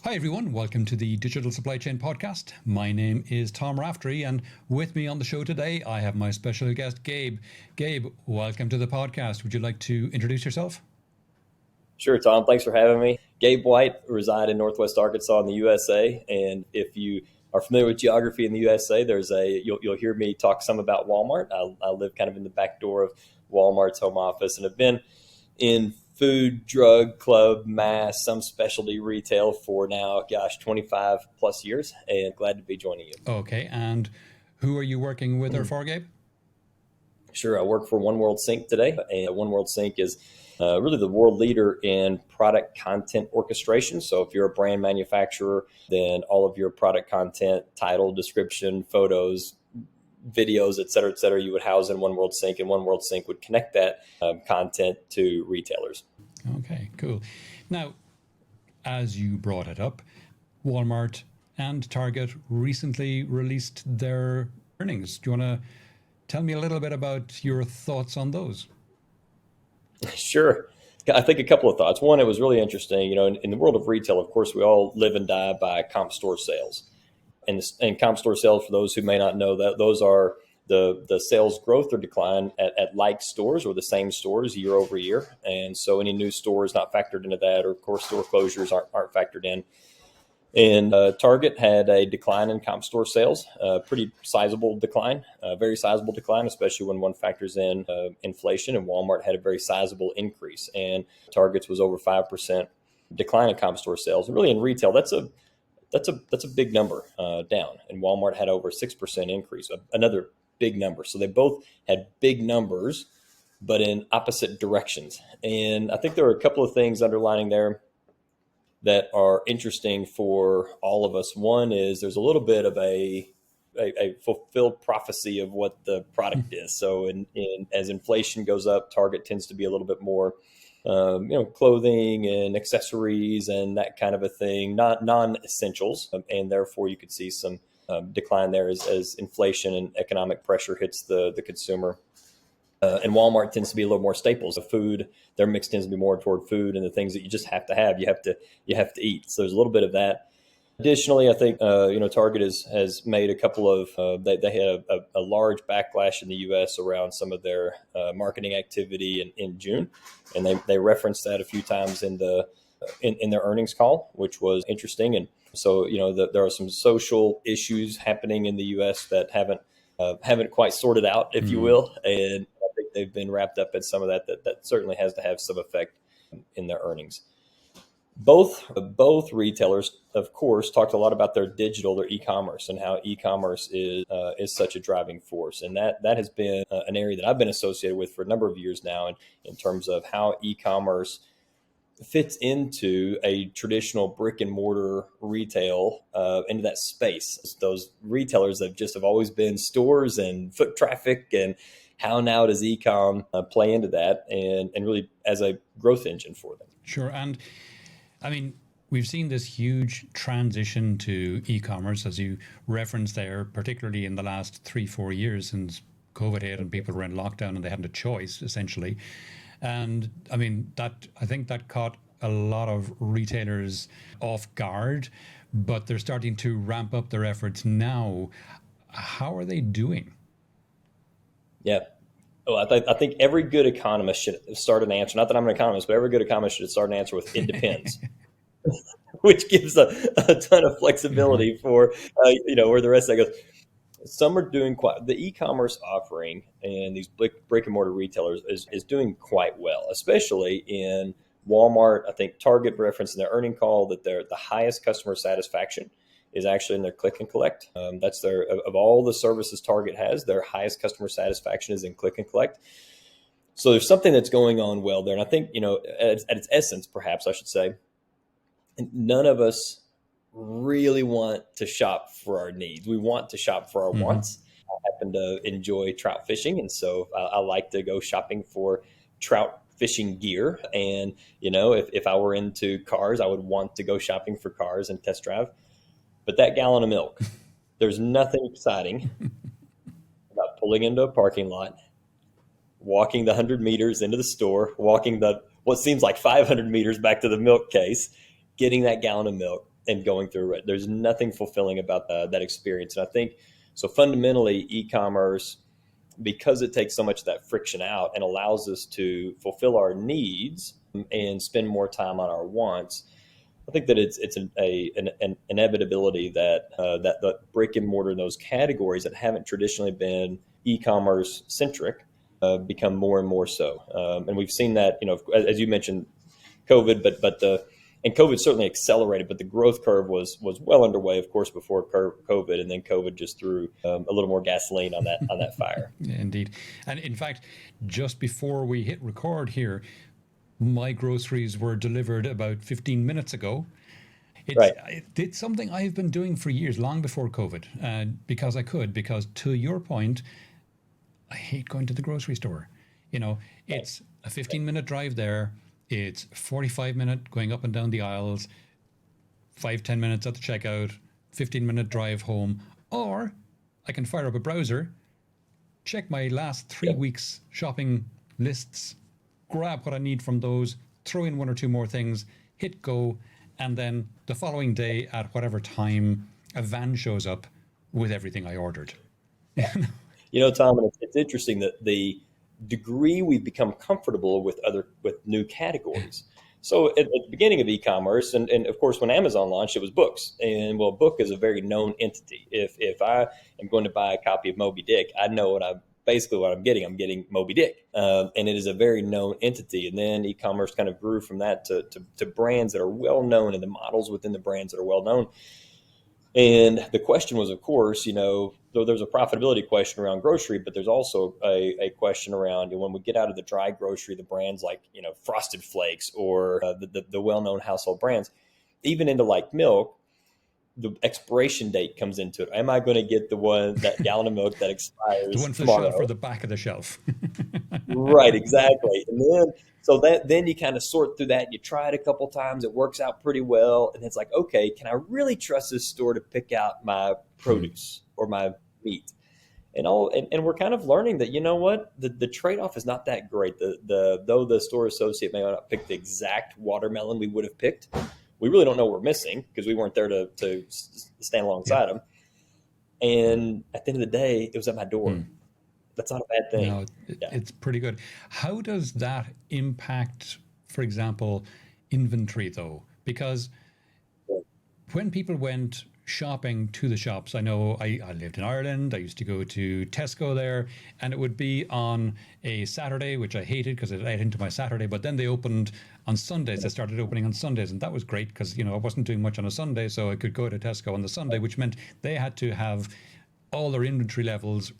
Hi everyone, welcome to the Digital Supply Chain Podcast. My name is Tom Raftery, and with me on the show today I have my special guest Gabe. Gabe, welcome to the podcast. Would you like to introduce yourself? Sure, Tom. Thanks for having me. Gabe White, reside in Northwest Arkansas in the USA. And if you are familiar with geography in the USA, you'll hear me talk some about Walmart. I live kind of in the back door of Walmart's home office and have been in food, drug, club, mass, some specialty retail for now, 25 plus years, and glad to be joining you. Okay, and who are you working with or for, Gabe? Sure, I work for One World Sync today, and One World Sync is really the world leader in product content orchestration. So if you're a brand manufacturer, then all of your product content, title, description, photos, videos, et cetera, you would house in One World Sync, and One World Sync would connect that content to retailers. Okay, cool. Now, as you brought it up, Walmart and Target recently released their earnings. Do you want to tell me a little bit about your thoughts on those? Sure. I think a couple of thoughts. One, it was really interesting. In the world of retail, of course, we all live and die by comp store sales. And comp store sales, for those who may not know, that those are the sales growth or decline at like stores or the same stores year over year. And so any new store is not factored into that, or of course store closures aren't factored in. And Target had a decline in comp store sales, pretty sizable decline, very sizable decline, especially when one factors in inflation. And Walmart had a very sizable increase, and Target's was over 5% decline in comp store sales. And really, in retail, that's a big number down. And Walmart had over 6% increase, another big number. So they both had big numbers, but in opposite directions. And I think there are a couple of things underlining there that are interesting for all of us. One is there's a little bit of a fulfilled prophecy of what the product is. So as inflation goes up, Target tends to be a little bit more, clothing and accessories and that kind of a thing, not non-essentials. And therefore you could see some decline there as inflation and economic pressure hits the consumer. And Walmart tends to be a little more staples of food. Their mix tends to be more toward food and the things that you just have to have. You have to eat. So there's a little bit of that. Additionally, I think Target has made a couple of they had a large backlash in the U.S. around some of their marketing activity in June, and they referenced that a few times in their earnings call, which was interesting. And so there are some social issues happening in the U.S. that haven't quite sorted out, if you will, and I think they've been wrapped up in some of that certainly has to have some effect in their earnings. Both retailers, of course, talked a lot about their e-commerce, and how e-commerce is such a driving force. And that has been an area that I've been associated with for a number of years now, in terms of how e-commerce fits into a traditional brick and mortar retail, into that space. Those retailers have always been stores and foot traffic, and how now does e-com play into that and really as a growth engine for them? Sure. And I mean, we've seen this huge transition to e-commerce, as you referenced there, particularly in the last 3-4 years since COVID hit and people were in lockdown and they hadn't a choice, essentially. And I mean, I think that caught a lot of retailers off guard, but they're starting to ramp up their efforts now. How are they doing? Yeah. Oh, I think every good economist should start an answer. Not that I'm an economist, but every good economist should start an answer with "it depends," which gives a ton of flexibility for where the rest of that goes. Some are doing the e-commerce offering, and these brick and mortar retailers is doing quite well, especially in Walmart. I think Target referenced in their earning call that the highest customer satisfaction is actually in their click and collect. That's of all the services Target has, their highest customer satisfaction is in click and collect. So there's something that's going on well there. And I think, at its essence, perhaps I should say, none of us really want to shop for our needs. We want to shop for our wants. I happen to enjoy trout fishing, and so I like to go shopping for trout fishing gear. And, if I were into cars, I would want to go shopping for cars and test drive. But that gallon of milk, there's nothing exciting about pulling into a parking lot, walking the 100 meters into the store, walking what seems like 500 meters back to the milk case, getting that gallon of milk, and going through it. There's nothing fulfilling about that experience. And I think so fundamentally e-commerce, because it takes so much of that friction out and allows us to fulfill our needs and spend more time on our wants, I think that it's an inevitability that that the brick and mortar in those categories that haven't traditionally been e-commerce centric become more and more so. And we've seen that, as you mentioned, COVID, and COVID certainly accelerated, but the growth curve was well underway, of course, before COVID, and then COVID just threw a little more gasoline on that fire. Yeah, indeed. And in fact, just before we hit record here, my groceries were delivered about 15 minutes ago. Right. It's something I've been doing for years, long before COVID, because to your point, I hate going to the grocery store. It's a 15-minute drive there. It's 45-minute going up and down the aisles, 5-10 minutes at the checkout, 15-minute drive home. Or I can fire up a browser, check my last 3 weeks shopping lists, grab what I need from those, throw in one or two more things, hit go, and then the following day at whatever time, a van shows up with everything I ordered. Tom, and it's interesting that the degree we've become comfortable with new categories. So at the beginning of e-commerce, and of course, when Amazon launched, it was books. And well, a book is a very known entity. If I am going to buy a copy of Moby Dick, I know what I'm getting. I'm getting Moby Dick. And it is a very known entity. And then e-commerce kind of grew from that to brands that are well known and the models within the brands that are well known. And the question was, of course, though there's a profitability question around grocery, but there's also a question around when we get out of the dry grocery, the brands like, Frosted Flakes or the well-known household brands, even into like milk, the expiration date comes into it. Am I going to get that gallon of milk that expires the one for tomorrow? the shelf or the back of the shelf? Right, exactly. And then you kind of sort through that. You try it a couple times. It works out pretty well. And it's like, okay, can I really trust this store to pick out my produce or my meat? And we're kind of learning that, the trade-off is not that great. Though the store associate may not pick the exact watermelon we would have picked, we really don't know what we're missing because we weren't there to stand alongside them. And at the end of the day, it was at my door. That's not a bad thing. No, it's pretty good. How does that impact, for example, inventory though? Because when people went shopping to the shops, I know I lived in Ireland. I used to go to Tesco there, and it would be on a Saturday, which I hated because it ate into my Saturday. But then they opened on Sundays. They started opening on Sundays, and that was great because I wasn't doing much on a Sunday, so I could go to Tesco on the Sunday, which meant they had to have all their inventory levels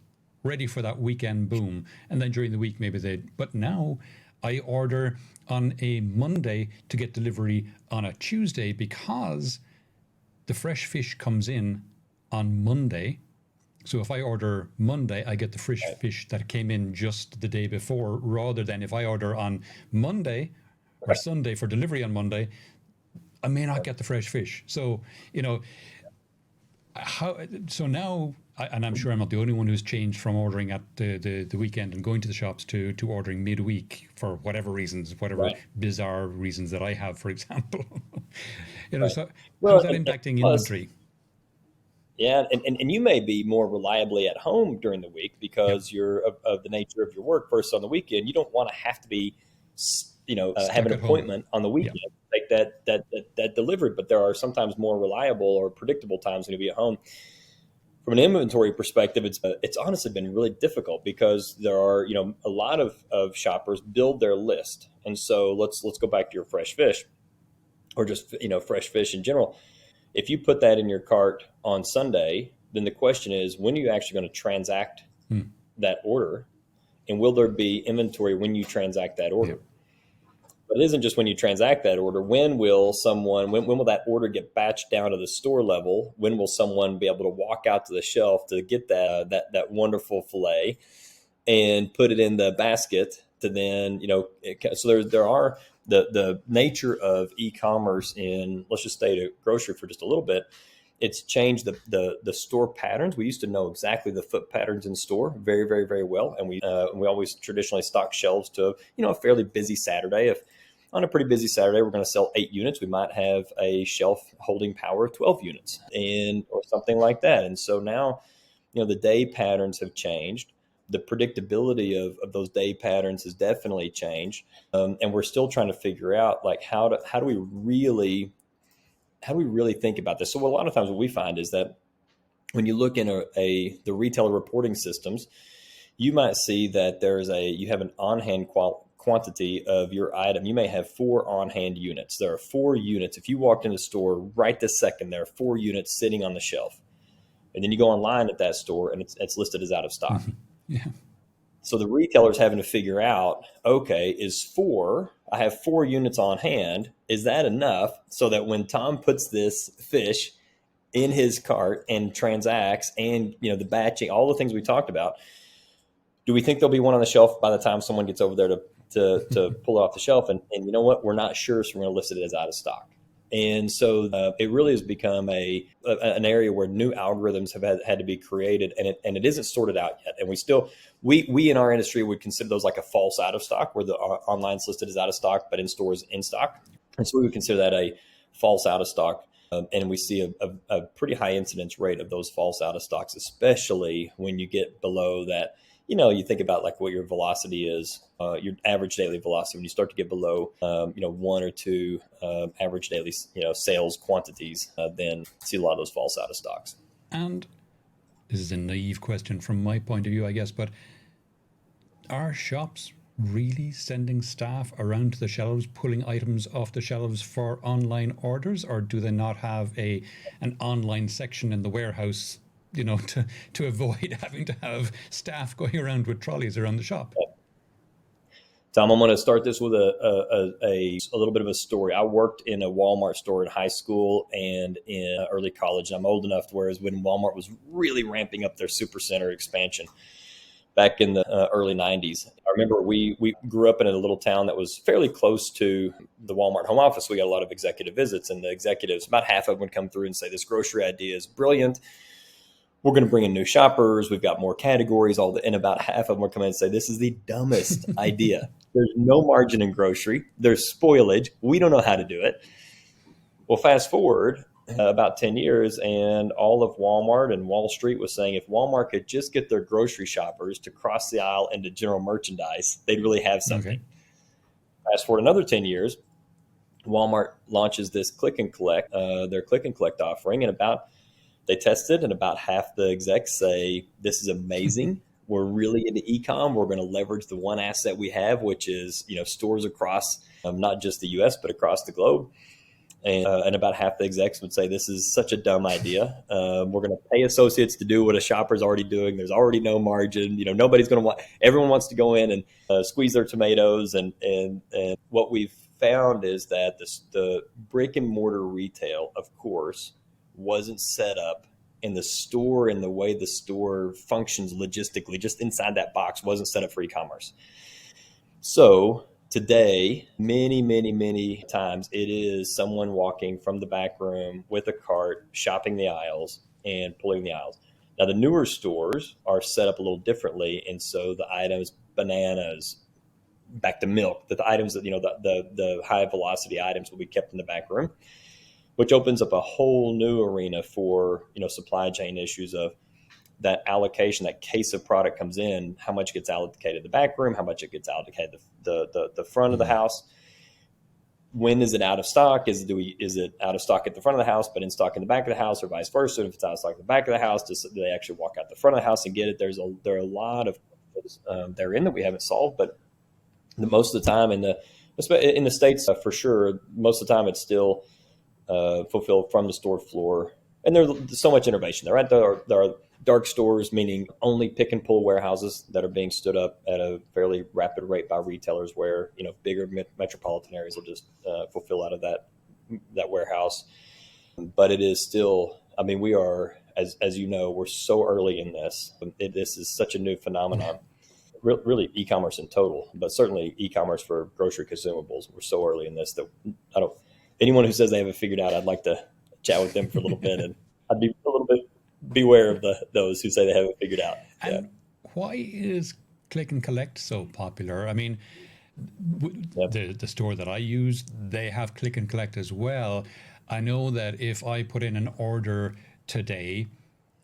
ready for that weekend boom. And then during the week, but now I order on a Monday to get delivery on a Tuesday because the fresh fish comes in on Monday. So if I order Monday, I get the fresh fish that came in just the day before, rather than if I order on Monday or Sunday for delivery on Monday, I may not get the fresh fish. So, now, and I'm sure I'm not the only one who's changed from ordering at the weekend and going to the shops to ordering midweek for whatever reasons, bizarre reasons that I have, for example. So how's that impacting inventory? Yeah, and you may be more reliably at home during the week because you're of the nature of your work versus on the weekend. You don't want to have to be, have an appointment on the weekend like that delivered. But there are sometimes more reliable or predictable times when you be at home. From an inventory perspective, it's honestly been really difficult because there are a lot of shoppers build their list, and so let's go back to your fresh fish, or just fresh fish in general. If you put that in your cart on Sunday, then the question is, when are you actually going to transact that order, and will there be inventory when you transact that order? But it isn't just when you transact that order. When will that order get batched down to the store level? When will someone be able to walk out to the shelf to get that wonderful fillet and put it in the basket to then, so there are the nature of e-commerce in, let's just stay to grocery for just a little bit. It's changed the store patterns. We used to know exactly the foot patterns in store very, very, very well. And we always traditionally stock shelves to, a fairly busy Saturday. on a pretty busy Saturday, we're going to sell 8 units. We might have a shelf holding power of 12 units or something like that. And so now, the day patterns have changed. The predictability of those day patterns has definitely changed. And we're still trying to figure out like how do we really think about this? So a lot of times what we find is that when you look in the retailer reporting systems, you might see that you have an on-hand quantity of your item. You may have 4 on-hand units. There are 4 units. If you walked in the store right this second, there are 4 units sitting on the shelf. And then you go online at that store and it's listed as out of stock. Yeah. So the retailer's having to figure out, okay, I have 4 units on hand. Is that enough so that when Tom puts this fish in his cart and transacts and, the batching, all the things we talked about, do we think there'll be one on the shelf by the time someone gets over there to pull it off the shelf? And you know what? We're not sure, so we're going to list it as out of stock. And so it really has become an area where new algorithms have had to be created, and it isn't sorted out yet. And we in our industry would consider those like a false out of stock, where the online's listed as out of stock, but in stores in stock. And so we would consider that a false out of stock. And we see a pretty high incidence rate of those false out of stocks, especially when you get below that. You think about like what your velocity is, your average daily velocity. When you start to get below, 1 or 2 average daily, sales quantities, then see a lot of those false out of stocks. And this is a naive question from my point of view, I guess, but are shops really sending staff around to the shelves, pulling items off the shelves for online orders, or do they not have an online section in the warehouse? To avoid having to have staff going around with trolleys around the shop. Tom, I'm going to start this with a little bit of a story. I worked in a Walmart store in high school and in early college. I'm old enough to whereas when Walmart was really ramping up their supercenter expansion back in the early 90s. I remember we grew up in a little town that was fairly close to the Walmart home office. We got a lot of executive visits, and the executives, about half of them would come through and say, this grocery idea is brilliant. We're going to bring in new shoppers. We've got more categories. And about half of them would come in and say, this is the dumbest idea. There's no margin in grocery. There's spoilage. We don't know how to do it. Well, fast forward about 10 years, and all of Walmart and Wall Street was saying if Walmart could just get their grocery shoppers to cross the aisle into general merchandise, they'd really have something. Okay. Fast forward another 10 years, Walmart launches this click and collect, their click and collect offering, and they tested, and about half the execs say, this is amazing. We're really into e-com. We're going to leverage the one asset we have, which is, stores across not just the U.S., but across the globe. And about half the execs would say, this is such a dumb idea. We're going to pay associates to do what a shopper's already doing. There's already no margin. Nobody's going to everyone wants to go in and squeeze their tomatoes. And what we've found is that the brick and mortar retail, of course, wasn't set up in the store in the way the store functions logistically, just inside that box, wasn't set up for e-commerce. So today, many, many, many times, it is someone walking from the back room with a cart, shopping the aisles and pulling the aisles. Now, the newer stores are set up a little differently. And so the items, bananas, back to milk, the items that, the high velocity items will be kept in the back room, which opens up a whole new arena for, supply chain issues of that allocation. That case of product comes in, how much gets allocated the back room, how much it gets allocated the front of the house. When is it out of stock? Is it out of stock at the front of the house, but in stock in the back of the house, or vice versa? And if it's out of stock at the back of the house, do they actually walk out the front of the house and get it? There are a lot of therein that we haven't solved, but most of the time in the States, for sure, most of the time it's still fulfilled from the store floor. And there's so much innovation there, right? There are dark stores, meaning only pick and pull warehouses that are being stood up at a fairly rapid rate by retailers, where bigger metropolitan areas will just fulfill out of that warehouse. But it is still, we are, as we're so early in this. This is such a new phenomenon. Really e-commerce in total, but certainly e-commerce for grocery consumables. We're so early in this that anyone who says they haven't figured out, I'd like to chat with them for a little bit, and I'd be a little bit beware of those who say they haven't figured out. And why is click and collect so popular? Yep. The store that I use, they have click and collect as well. I know that if I put in an order today,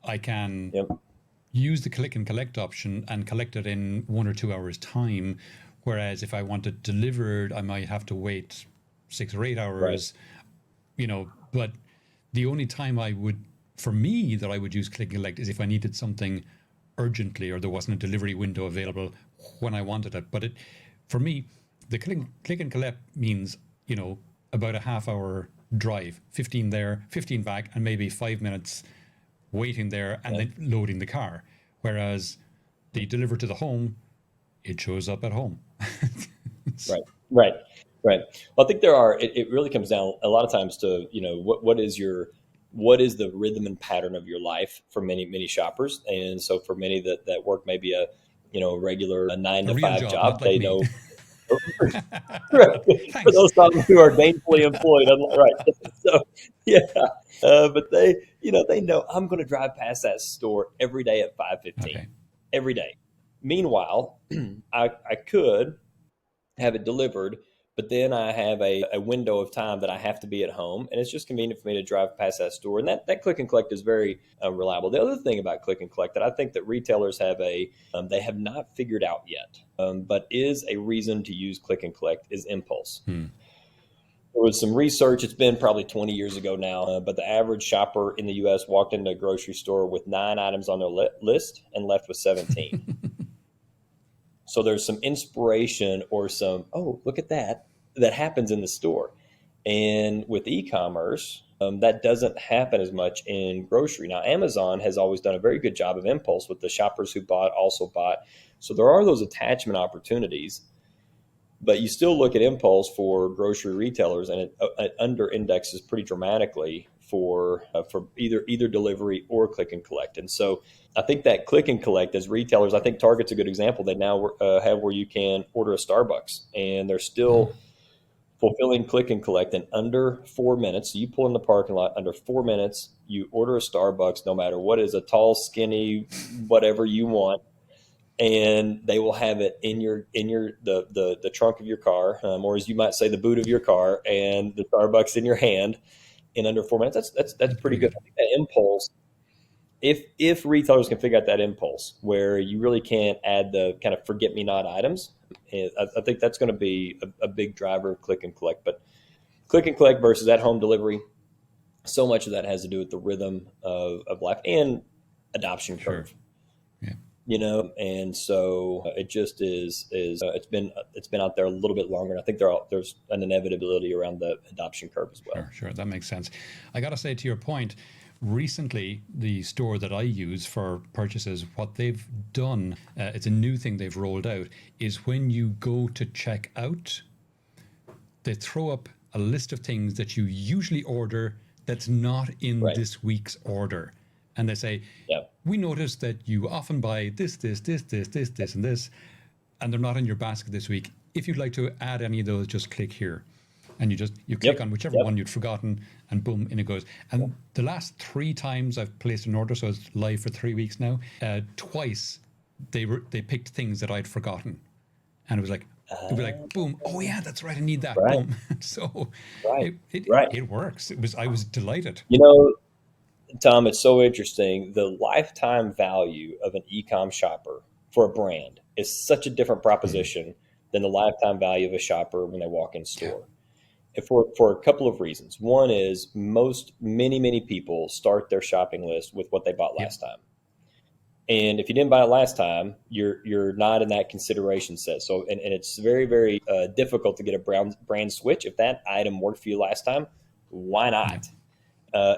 I can Yep. use the click and collect option and collect it in 1 or 2 hours time. Whereas if I want it delivered, I might have to wait 6 or 8 hours, but the only time for me, that I would use click and collect is if I needed something urgently or there wasn't a delivery window available when I wanted it. But for me, the click and collect means, about a half hour drive, 15 there, 15 back, and maybe 5 minutes waiting there and Yep. then loading the car. Whereas the deliver to the home, it shows up at home. Right. Right. Right. Well, I think it really comes down a lot of times to, what is the rhythm and pattern of your life for many, many shoppers. And so for many that work maybe a regular nine A to real five job, not job, like they me. know. For Thanks. those who are gainfully employed, right? So yeah, but they know I'm going to drive past that store every day at 5:15, Okay. every day. Meanwhile, I could have it delivered, but then I have a window of time that I have to be at home, and it's just convenient for me to drive past that store. And that click and collect is very reliable. The other thing about click and collect that I think that retailers they have not figured out yet, but is a reason to use click and collect, is impulse. There was some research, it's been probably 20 years ago now, but the average shopper in the US walked into a grocery store with 9 items on their list and left with 17. So there's some inspiration or some, oh, look at that happens in the store. And with e-commerce, that doesn't happen as much in grocery. Now, Amazon has always done a very good job of impulse with the shoppers who bought also bought. So there are those attachment opportunities, but you still look at impulse for grocery retailers, and it under indexes pretty dramatically for either delivery or click and collect. And so I think that click and collect as retailers, I think Target's a good example. They now have where you can order a Starbucks, and they're still fulfilling click and collect in under 4 minutes. So you pull in the parking lot under 4 minutes, you order a Starbucks, no matter what is a tall, skinny, whatever you want, and they will have it in the trunk of your car, or as you might say, the boot of your car, and the Starbucks in your hand in under 4 minutes. That's That's pretty pretty good. good. I think that impulse, if retailers can figure out that impulse where you really can't add the kind of forget me not items, I think that's going to be a big driver of click and collect. But click and collect versus at home delivery, so much of that has to do with the rhythm of life and adoption Sure. curve. Yeah. And so it just is it's been out there a little bit longer. And I think there's an inevitability around the adoption curve as well. Sure. That makes sense. I got to say, to your point, recently the store that I use for purchases, what they've done, it's a new thing they've rolled out, is when you go to check out, they throw up a list of things that you usually order that's not in Right. this week's order. And they say, Yeah. we noticed that you often buy this, and this, and they're not in your basket this week. If you'd like to add any of those, just click here. And you click Yep. on whichever Yep. one you'd forgotten, and boom, in it goes. And the last 3 times I've placed an order, so it's live for 3 weeks now, twice they picked things that I'd forgotten. And it was like, boom, oh yeah, that's right, I need that, Right. boom. So Right. it, it, Right. it works. I was delighted. Tom, it's so interesting. The lifetime value of an e-com shopper for a brand is such a different proposition than the lifetime value of a shopper when they walk in Yeah. store. And for a couple of reasons. One is many people start their shopping list with what they bought Yep. last time. And if you didn't buy it last time, you're not in that consideration set. So and it's very, very difficult to get a brand switch. If that item worked for you last time, why Yep. not?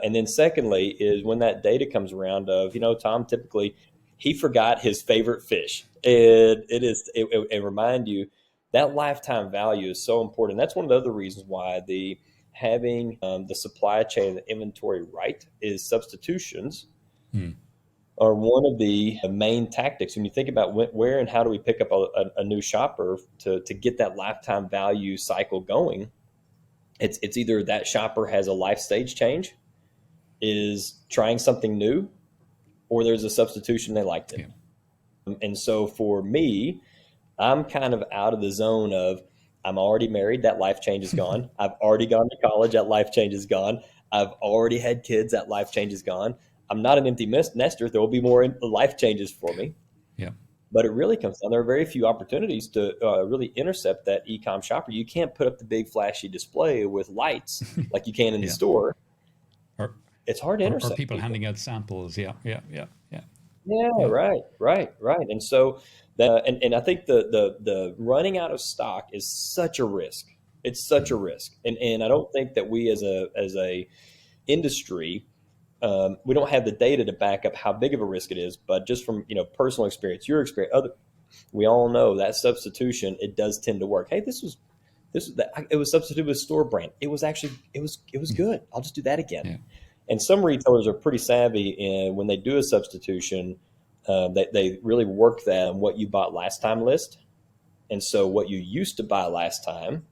And then secondly is when that data comes around of, Tom typically he forgot his favorite fish. And it remind you that lifetime value is so important. That's one of the other reasons why having the supply chain and the inventory right is substitutions Mm. are one of the main tactics. When you think about where and how do we pick up a new shopper to get that lifetime value cycle going, it's either that shopper has a life stage change, is trying something new, or there's a substitution they liked it. Yeah. And so for me, I'm kind of out of the zone of I'm already married, that life change is gone. I've already gone to college, that life change is gone. I've already had kids, that life change is gone. I'm not an empty nester. There will be more life changes for me. Yeah. But it really comes down. There are very few opportunities to really intercept that e-com shopper. You can't put up the big flashy display with lights like you can in the Yeah. store. Or, It's hard to or intercept people people. handing out samples. Yeah. Yeah. Yeah. Yeah. Yeah, Yeah. right. And so that, and I think the running out of stock is such a risk. It's such a risk, and I don't think that we as a industry, we don't have the data to back up how big of a risk it is. But just from personal experience, your experience, we all know that substitution, it does tend to work. Hey, it was substituted with store brand. It was actually it was good. I'll just do that again. Yeah. And some retailers are pretty savvy in when they do a substitution, they really work that on what you bought last time list. And so what you used to buy last time,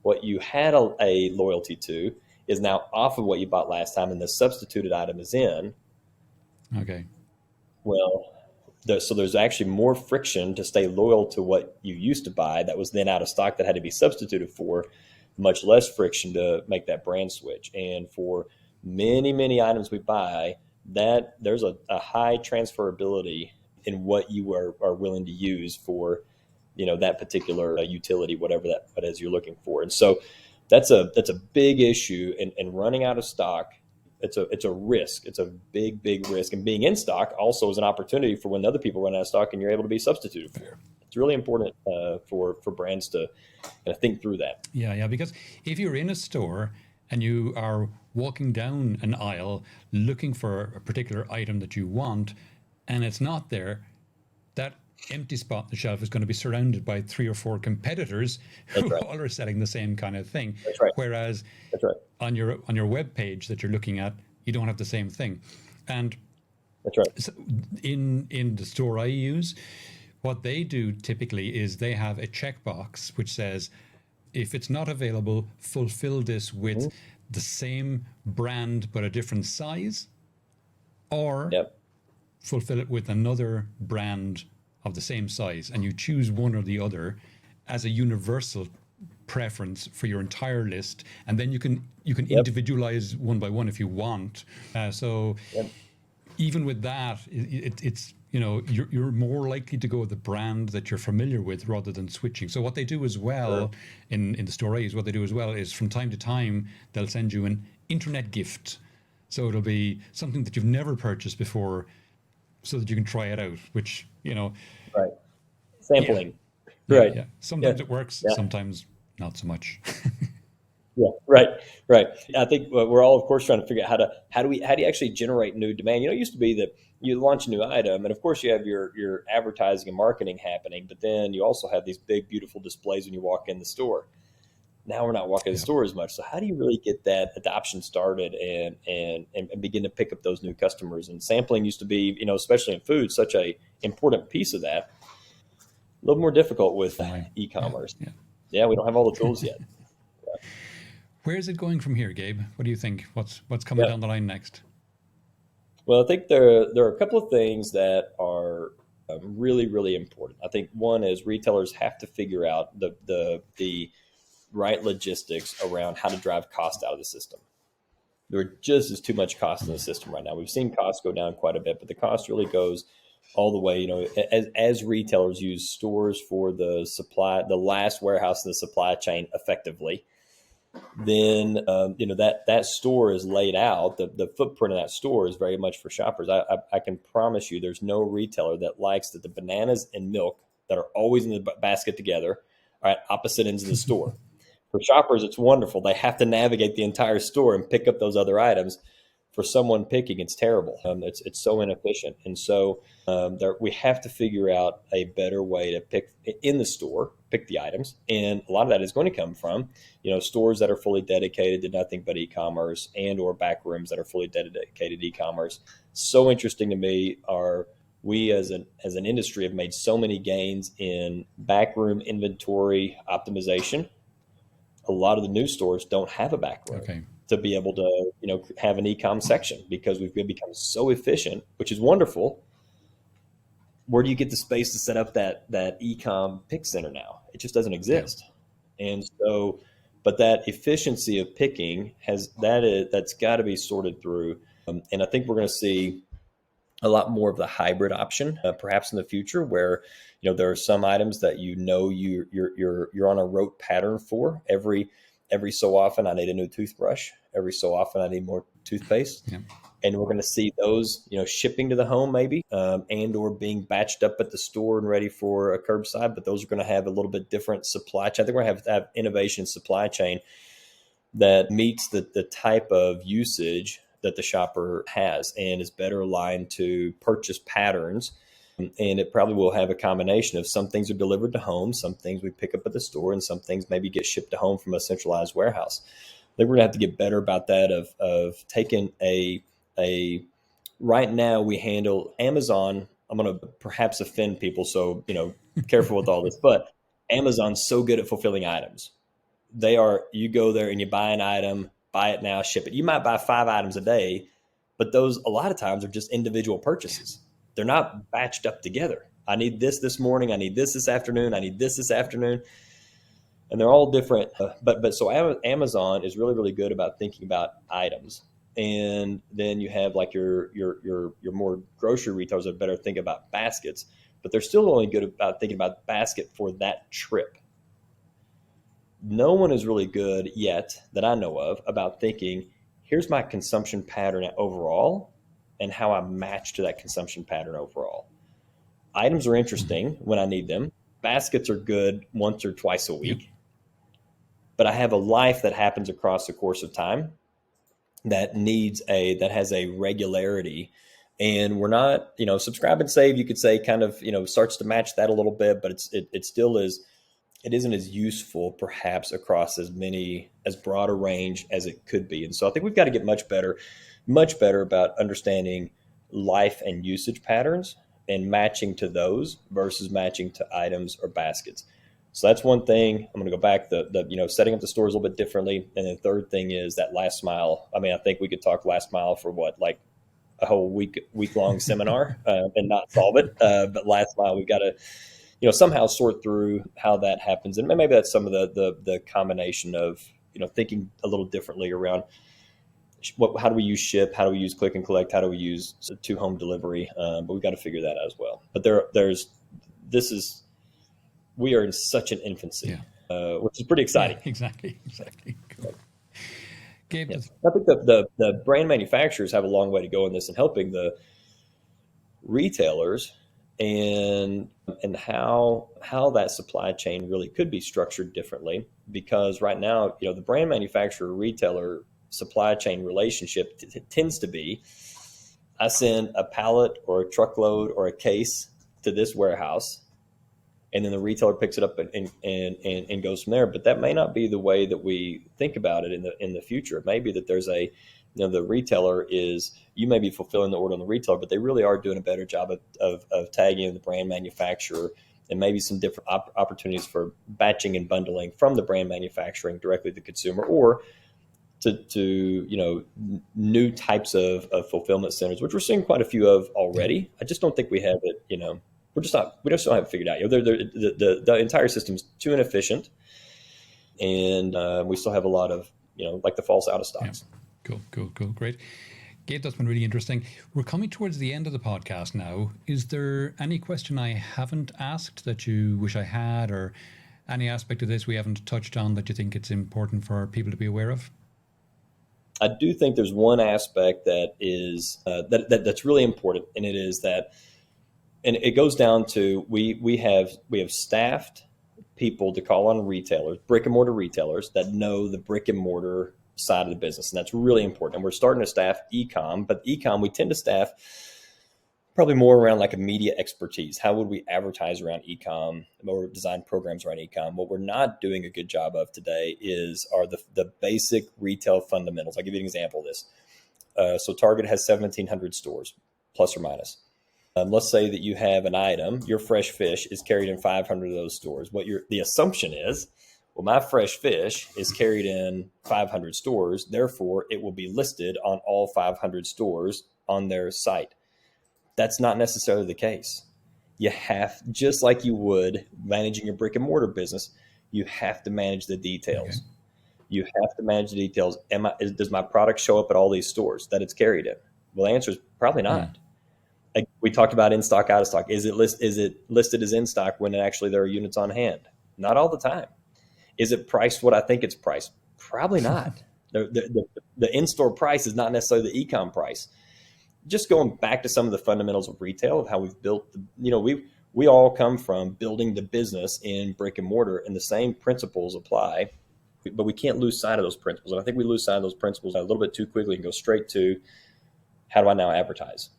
what you had a loyalty to, is now off of what you bought last time, and the substituted item is in. Okay. Well, so there's actually more friction to stay loyal to what you used to buy that was then out of stock that had to be substituted for, much less friction to make that brand switch. And for many items we buy, that there's a high transferability in what you are willing to use for that particular utility, whatever that is you're looking for. And so that's a big issue, and running out of stock, it's a risk. It's a big risk. And being in stock also is an opportunity for when other people run out of stock and you're able to be substituted for. It's really important for brands to kind of think through that. Yeah. Because if you're in a store and you are walking down an aisle looking for a particular item that you want, and it's not there, that empty spot on the shelf is going to be surrounded by 3 or 4 competitors who all are selling the same kind of thing. That's right. Whereas That's right. on your web page that you're looking at, you don't have the same thing. And That's right. so in the store I use, what they do typically is they have a checkbox which says, if it's not available, fulfill this with the same brand but a different size, or Yep. fulfill it with another brand of the same size, and you choose one or the other as a universal preference for your entire list, and then you can individualize one by one if you want. So even with that, it's you're more likely to go with the brand that you're familiar with rather than switching. So what they do as well in the store is from time to time they'll send you an internet gift. So it'll be something that you've never purchased before, so that you can try it out. Which Right. Sampling. Yeah, Right. yeah. Sometimes it works, Yeah. sometimes not so much. Yeah, right. I think we're all, of course, trying to figure out how do you actually generate new demand. It used to be that you launch a new item, and of course you have your advertising and marketing happening, but then you also have these big, beautiful displays when you walk in the store. Now we're not walking in the store as much. So how do you really get that adoption started and begin to pick up those new customers? And sampling used to be, especially in food, such a important piece of that. A little more difficult with e-commerce. Yeah, we don't have all the tools yet. Where is it going from here, Gabe? What do you think? What's coming down the line next? Well, I think there are a couple of things that are really important. I think one is retailers have to figure out the right logistics around how to drive cost out of the system. There just is too much cost in the system right now. We've seen costs go down quite a bit, but the cost really goes all the way. As retailers use stores for the supply, the last warehouse in the supply chain effectively, then that store is laid out. The footprint of that store is very much for shoppers. I can promise you, there's no retailer that likes that the bananas and milk that are always in the basket together are at opposite ends of the store. For shoppers, it's wonderful. They have to navigate the entire store and pick up those other items. For someone picking, it's terrible. It's so inefficient. And so we have to figure out a better way to pick in the store, pick the items. And a lot of that is going to come from, stores that are fully dedicated to nothing but e-commerce, and or back rooms that are fully dedicated to e-commerce. So interesting to me are we as an industry have made so many gains in backroom inventory optimization. A lot of the new stores don't have a back room to be able to, have an e-com section, because we've become so efficient, which is wonderful. where do you get the space to set up that e-com pick center now? It just doesn't exist. Yeah. And so, but that efficiency of picking that's got to be sorted through. And I think we're going to see a lot more of the hybrid option, perhaps in the future, where there are some items that you're on a rote pattern for. Every so often, I need a new toothbrush. Every so often, I need more toothpaste. Yeah. And we're going to see those, shipping to the home maybe, and or being batched up at the store and ready for a curbside. But those are going to have a little bit different supply chain. I think we're going to have innovation in supply chain that meets the type of usage that the shopper has and is better aligned to purchase patterns. And it probably will have a combination of some things are delivered to home, some things we pick up at the store, and some things maybe get shipped to home from a centralized warehouse. I think we're going to have to get better about that of taking right now we handle Amazon. I'm going to perhaps offend people, so careful with all this, but Amazon's so good at fulfilling items. You go there and you buy an item, buy it now, ship it. You might buy 5 items a day, but those a lot of times are just individual purchases. They're not batched up together. I need this morning. I need this afternoon. I need this afternoon. And they're all different. But so Amazon is really, really good about thinking about items. And then you have like your more grocery retailers that better think about baskets, but they're still only good about thinking about basket for that trip. No one is really good yet that I know of about thinking, here's my consumption pattern overall and how I match to that consumption pattern overall. Items are interesting when I need them. Baskets are good once or twice a week. Yep. But I have a life that happens across the course of time that has a regularity. And we're not, subscribe and save, you could say kind of, starts to match that a little bit, but it still is. It isn't as useful perhaps across as broad a range as it could be. And so I think we've got to get much better about understanding life and usage patterns and matching to those versus matching to items or baskets. So that's one thing. I'm going to go back the setting up the stores a little bit differently. And the third thing is that last mile. I mean, I think we could talk last mile for like a whole week long seminar and not solve it. But last mile, we've got to somehow sort through how that happens. And maybe that's some of the combination of, thinking a little differently around how do we use ship? How do we use click and collect? How do we use to home delivery? But we've got to figure that out as well. But we are in such an infancy, which is pretty exciting. Yeah, exactly. Cool. Gabe, I think the brand manufacturers have a long way to go in this and helping the retailers and how that supply chain really could be structured differently, because right now, the brand manufacturer retailer supply chain relationship tends to be, I send a pallet or a truckload or a case to this warehouse, and then the retailer picks it up and goes from there. But that may not be the way that we think about it in the future. It may be that there's the retailer you may be fulfilling the order on the retailer, but they really are doing a better job of tagging the brand manufacturer, and maybe some different opportunities for batching and bundling from the brand manufacturing directly to the consumer, or to new types of fulfillment centers, which we're seeing quite a few of already. I just don't think we have it. We just don't have it figured out. The entire system's too inefficient, and we still have a lot of like the false out of stocks. Yeah. Cool. Great. Gabe, that's been really interesting. We're coming towards the end of the podcast now. Is there any question I haven't asked that you wish I had, or any aspect of this we haven't touched on that you think it's important for people to be aware of? I do think there's one aspect that is that's really important, and it is that, and it goes down to we have staffed people to call on retailers, brick and mortar retailers that know the brick and mortar side of the business. And that's really important. And we're starting to staff e-com, but e-com, we tend to staff probably more around like a media expertise. How would we advertise around e-com or design programs around e-com? What we're not doing a good job of today are the basic retail fundamentals. I'll give you an example of this. So Target has 1,700 stores, plus or minus. Let's say that you have an item, your fresh fish is carried in 500 of those stores. The assumption is, well, my fresh fish is carried in 500 stores, therefore it will be listed on all 500 stores on their site. That's not necessarily the case. You have, just like you would managing your brick and mortar business, you have to manage the details. Okay. You have to manage the details. Does my product show up at all these stores that it's carried in? Well, the answer is probably not. Like we talked about in stock, out of stock. Is it listed as in stock when actually there are units on hand? Not all the time. Is it priced what I think it's priced? Probably not. The in-store price is not necessarily the e-com price. Just going back to some of the fundamentals of retail, of how we've built, we all come from building the business in brick and mortar, and the same principles apply, but we can't lose sight of those principles. And I think we lose sight of those principles a little bit too quickly and go straight to, how do I now advertise?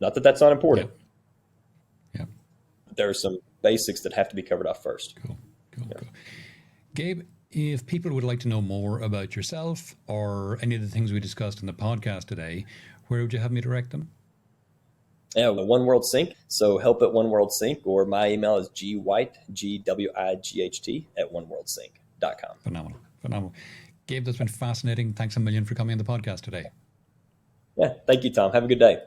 Not that that's not important. Yeah. There are some basics that have to be covered off first. Cool. Gabe, if people would like to know more about yourself or any of the things we discussed in the podcast today, where would you have me direct them? Yeah, One World Sync. So help at One World Sync, or my email is gwhight, GWIGHT, at oneworldsync.com. Phenomenal. Gabe, that's been fascinating. Thanks a million for coming on the podcast today. Yeah, thank you, Tom. Have a good day.